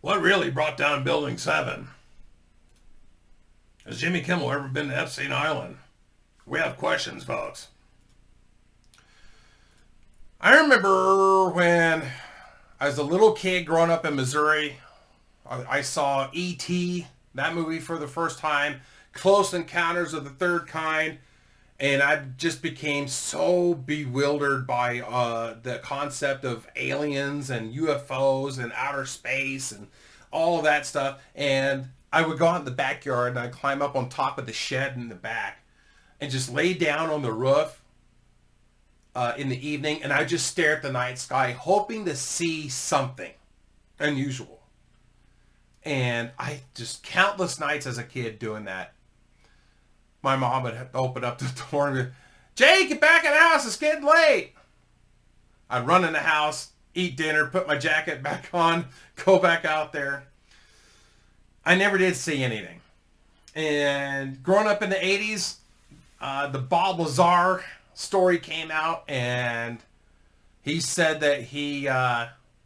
What really brought down Building 7? Has Jimmy Kimmel ever been to Epstein Island? We have questions, folks. I remember when I was a little kid growing up in Missouri, I saw E.T., that movie for the first time, Close Encounters of the Third Kind, and I just became so bewildered by the concept of aliens and UFOs and outer space and all of that stuff. And I would go out in the backyard and I'd climb up on top of the shed in the back and just lay down on the roof in the evening, and I just stare at the night sky hoping to see something unusual. And I just countless nights as a kid doing that. My mom would have to open up the door and go, "Jay, get back in the house, it's getting late." I'd run in the house, eat dinner, put my jacket back on, go back out there. I never did see anything. And growing up in the 80s, the Bob Lazar story came out, and he said that he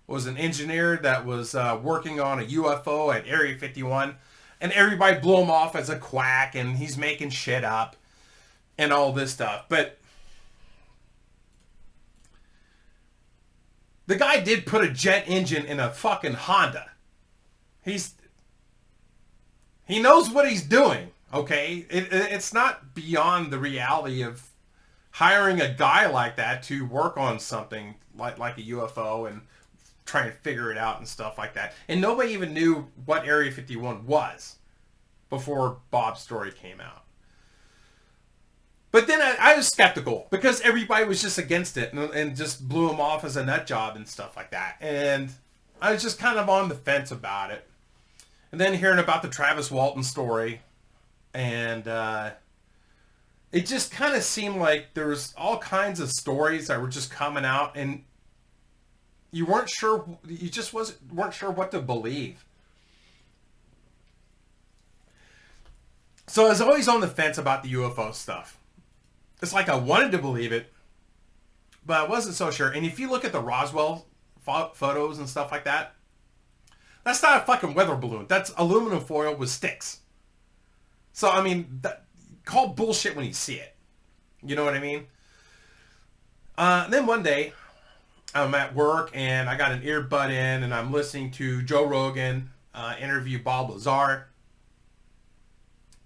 was an engineer that was working on a UFO at Area 51, and everybody blew him off as a quack, and he's making shit up and all this stuff. But the guy did put a jet engine in a fucking Honda. He knows what he's doing, okay? It's not beyond the reality of hiring a guy like that to work on something like a UFO and trying to figure it out and stuff like that. And nobody even knew what Area 51 was before Bob's story came out. But then I was skeptical because everybody was just against it and just blew him off as a nut job and stuff like that. And I was just kind of on the fence about it. And then hearing about the Travis Walton story, and it just kind of seemed like there was all kinds of stories that were just coming out, and you weren't sure. You just weren't sure what to believe. So I was always on the fence about the UFO stuff. It's like I wanted to believe it, but I wasn't so sure. And if you look at the Roswell photos and stuff like that, that's not a fucking weather balloon. That's aluminum foil with sticks. So, I mean, call bullshit when you see it. You know what I mean? Then one day, I'm at work and I got an earbud in and I'm listening to Joe Rogan interview Bob Lazar.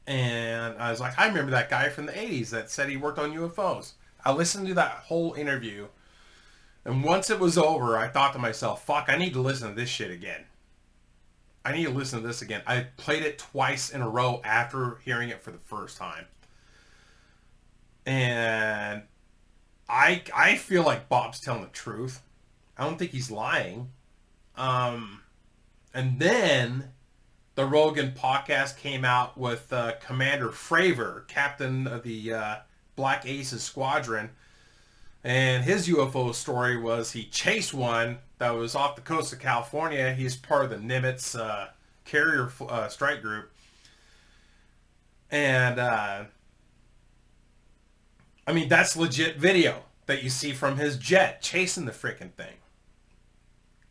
And I was like, I remember that guy from the 80s that said he worked on UFOs. I listened to that whole interview. And once it was over, I thought to myself, fuck, I need to listen to this shit again. I need to listen to this again. I played it twice in a row after hearing it for the first time. And I feel like Bob's telling the truth. I don't think he's lying. And then the Rogan podcast came out with Commander Fravor, captain of the Black Aces Squadron. And his UFO story was he chased one that was off the coast of California. He's part of the Nimitz carrier strike group. And, I mean, that's legit video that you see from his jet chasing the freaking thing.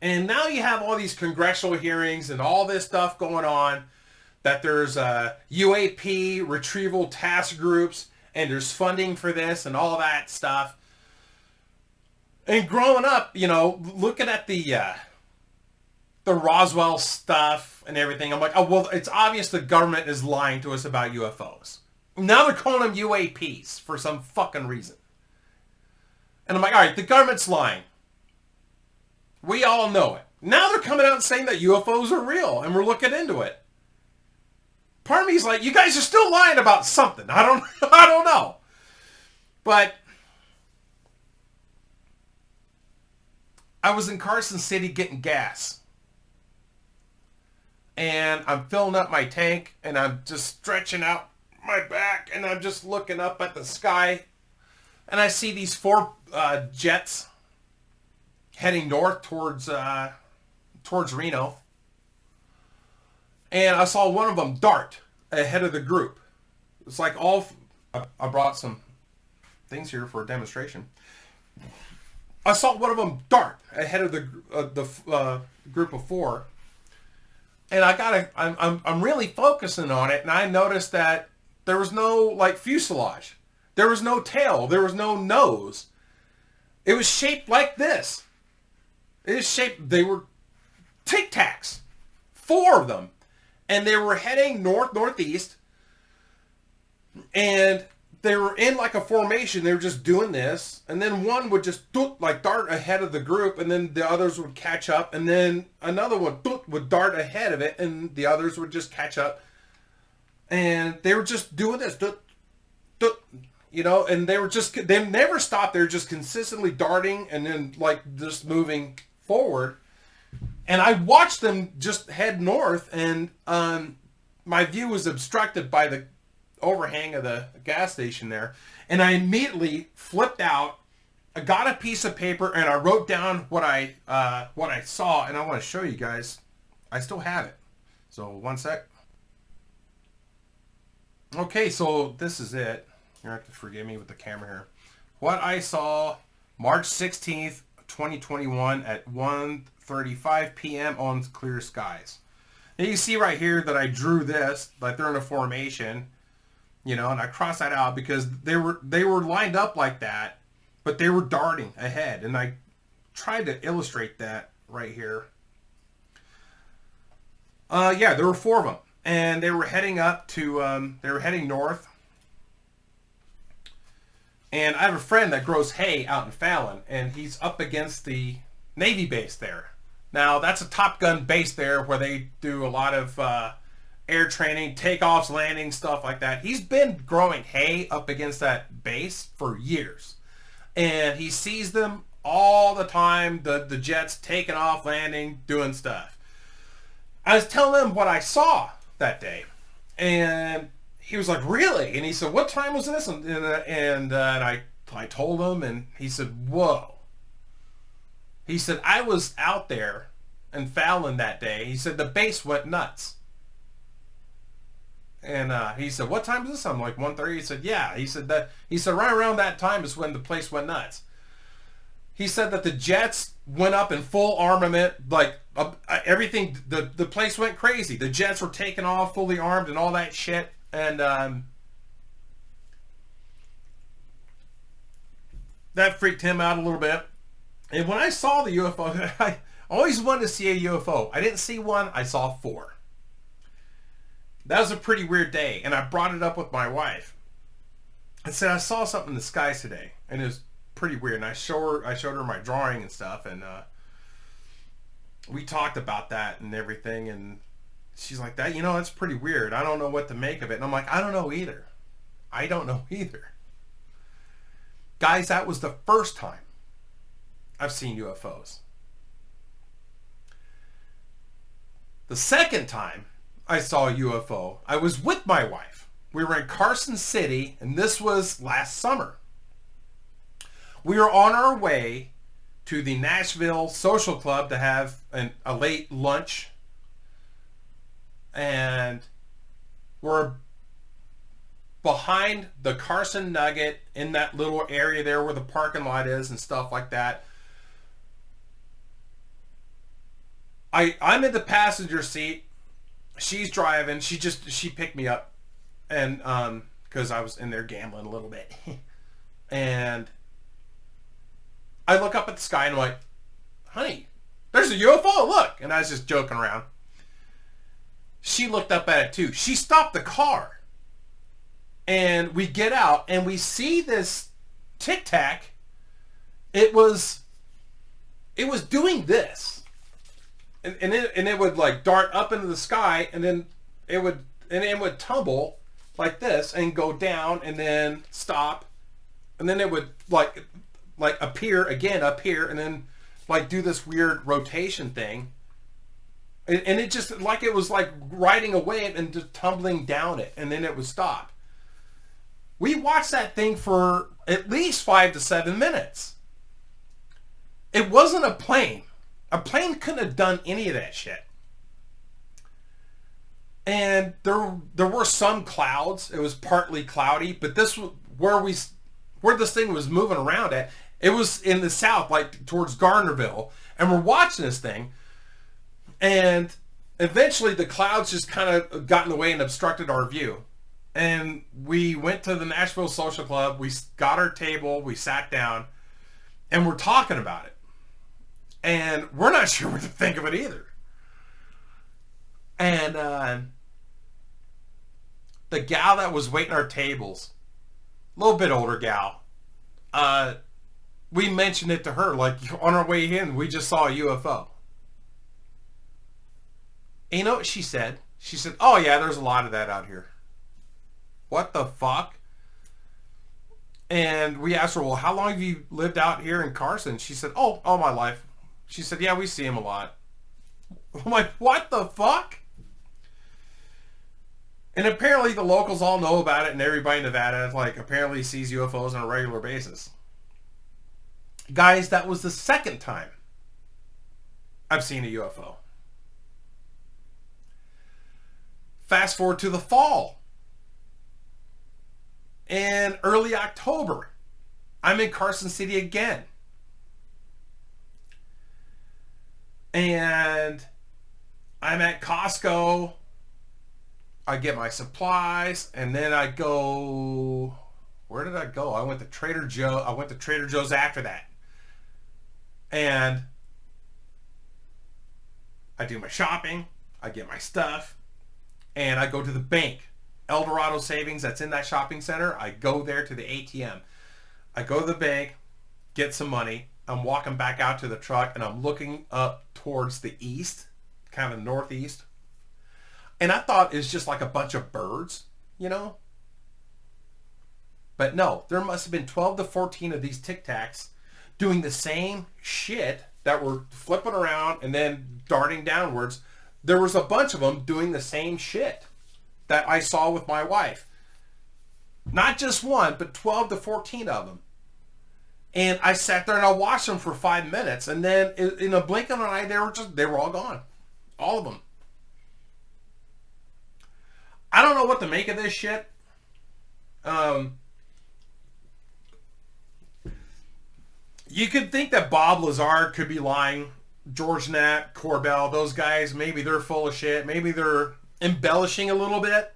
And now you have all these congressional hearings and all this stuff going on, that there's UAP retrieval task groups, and there's funding for this and all that stuff. And growing up, you know, looking at the Roswell stuff and everything, I'm like, oh, well, it's obvious the government is lying to us about UFOs. Now they're calling them UAPs for some fucking reason. And I'm like, all right, the government's lying. We all know it. Now they're coming out and saying that UFOs are real, and we're looking into it. Part of me is like, you guys are still lying about something. I don't know. But I was in Carson City getting gas. And I'm filling up my tank, and I'm just stretching out my back, and I'm just looking up at the sky. And I see these 4 jets heading north towards Reno. And I saw one of them dart ahead of the group. It's like I brought some things here for a demonstration. I saw one of them dart ahead of the group of 4. And I'm really focusing on it, and I noticed that there was no like fuselage. There was no tail. There was no nose. It was shaped like this. It was shaped, they were Tic Tacs. 4 of them. And they were heading northeast. And they were in like a formation. They were just doing this. And then one would just like dart ahead of the group. And then the others would catch up. And then another one would dart ahead of it. And the others would just catch up. And they were just doing this. You know, and they never stopped. They were just consistently darting and then like just moving forward. And I watched them just head north, and my view was obstructed by the overhang of the gas station there. And I immediately flipped out. I got a piece of paper and I wrote down what I saw, and I want to show you guys. I still have it. So one sec. Okay, so this is it. You're going to have to forgive me with the camera here. What I saw March 16th, 2021 at 1:35 p.m. on clear skies. Now you see right here that I drew this, like they're in a formation, you know, and I crossed that out because they were lined up like that, but they were darting ahead, and I tried to illustrate that right here. Yeah, there were 4 of them, and they were heading up to, they were heading north. And I have a friend that grows hay out in Fallon, and he's up against the Navy base there. Now, that's a Top Gun base there where they do a lot of air training, takeoffs, landings, stuff like that. He's been growing hay up against that base for years. And he sees them all the time, the jets taking off, landing, doing stuff. I was telling him what I saw that day. And he was like, really? And he said, what time was this? And I told him, and he said, whoa. He said, I was out there in Fallon that day. He said, the base went nuts. And he said, what time is this? I'm like, 1:30. He said, yeah. He said right around that time is when the place went nuts. He said that the jets went up in full armament, like everything, the place went crazy. The jets were taking off fully armed and all that shit. And that freaked him out a little bit. And when I saw the UFO, I always wanted to see a UFO. I didn't see one. I saw 4. That was a pretty weird day. And I brought it up with my wife. I said, I saw something in the skies today. And it was pretty weird. And I showed her my drawing and stuff. And we talked about that and everything. And she's like, that, you know, that's pretty weird. I don't know what to make of it. And I'm like, I don't know either. I don't know either. Guys, that was the first time I've seen UFOs. The second time I saw a UFO, I was with my wife. We were in Carson City, and this was last summer. We were on our way to the Nashville Social Club to have a late lunch. And we're behind the Carson Nugget in that little area there where the parking lot is and stuff like that. I'm in the passenger seat. She's driving. She picked me up, and because I was in there gambling a little bit. And I look up at the sky and I'm like, honey, there's a UFO, look. And I was just joking around. She looked up at it too. She stopped the car. And we get out and we see this Tic Tac. It was doing this. And it would like dart up into the sky, and then it would tumble like this and go down and then stop. And then it would like appear again up here and then like do this weird rotation thing. And it just like it was like riding a wave and just tumbling down it, and then it would stop. We watched that thing for at least 5 to 7 minutes. It wasn't a plane. A plane couldn't have done any of that shit. And there were some clouds. It was partly cloudy, but this was where this thing was moving around at. It was in the south, like towards Gardnerville, and we're watching this thing. And Eventually, the clouds just kind of got in the way and obstructed our view. And we went to the Nashville Social Club. We got our table. We sat down. And we're talking about it. And we're not sure what to think of it either. And the gal that was waiting our tables, a little bit older gal, we mentioned it to her. Like, on our way in, we just saw a UFO. And you know what she said? She said, oh yeah, there's a lot of that out here. What the fuck? And we asked her, well, how long have you lived out here in Carson? She said, oh, all my life. She said, yeah, we see him a lot. I'm like, what the fuck? And apparently the locals all know about it, and everybody in Nevada, like, apparently sees UFOs on a regular basis. Guys, that was the second time I've seen a UFO. Fast forward to the fall. In early October, I'm in Carson City again. And I'm at Costco. I get my supplies, and then I go... Where did I go? I went to Trader Joe. I went to Trader Joe's after that. And I do my shopping. I get my stuff. And I go to the bank. Eldorado Savings, that's in that shopping center. I go there to the ATM. I go to the bank, get some money. I'm walking back out to the truck, and I'm looking up towards the east, kind of northeast. And I thought it was just like a bunch of birds, you know? But no, there must have been 12 to 14 of these Tic Tacs doing the same shit that were flipping around and then darting downwards. There was a bunch of them doing the same shit that I saw with my wife. Not just one, but 12 to 14 of them. And I sat there and I watched them for 5 minutes, and then in a blink of an eye, they were all gone. All of them. I don't know what to make of this shit. You could think that Bob Lazar could be lying. George Knapp, Corbell, those guys, maybe they're full of shit. Maybe they're embellishing a little bit.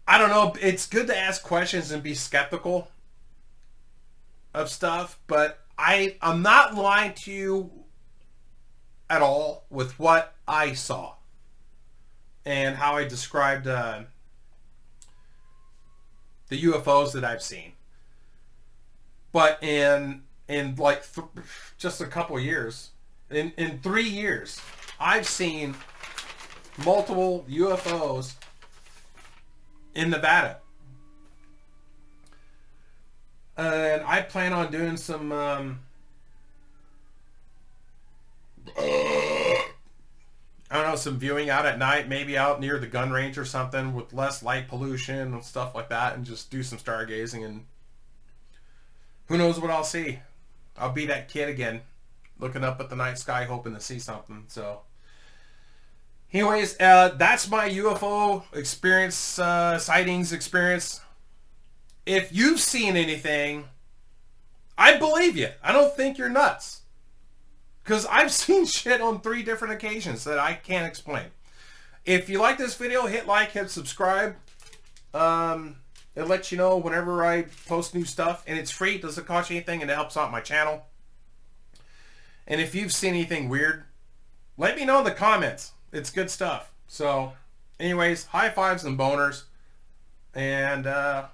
I don't know. It's good to ask questions and be skeptical of stuff, but I'm not lying to you at all with what I saw and how I described the UFOs that I've seen. But in like just a couple years, in 3 years, I've seen multiple UFOs in Nevada. And I plan on doing some I don't know, some viewing out at night, maybe out near the gun range or something with less light pollution and stuff like that, and just do some stargazing, and who knows what I'll see. I'll be that kid again, looking up at the night sky hoping to see something. So anyways, that's my UFO experience, sightings experience. If you've seen anything, I believe you. I don't think you're nuts. Because I've seen shit on 3 different occasions that I can't explain. If you like this video, hit like, hit subscribe. It lets you know whenever I post new stuff. And it's free. It doesn't cost you anything, and it helps out my channel. And if you've seen anything weird, let me know in the comments. It's good stuff. So, anyways, high fives and boners. And, alright.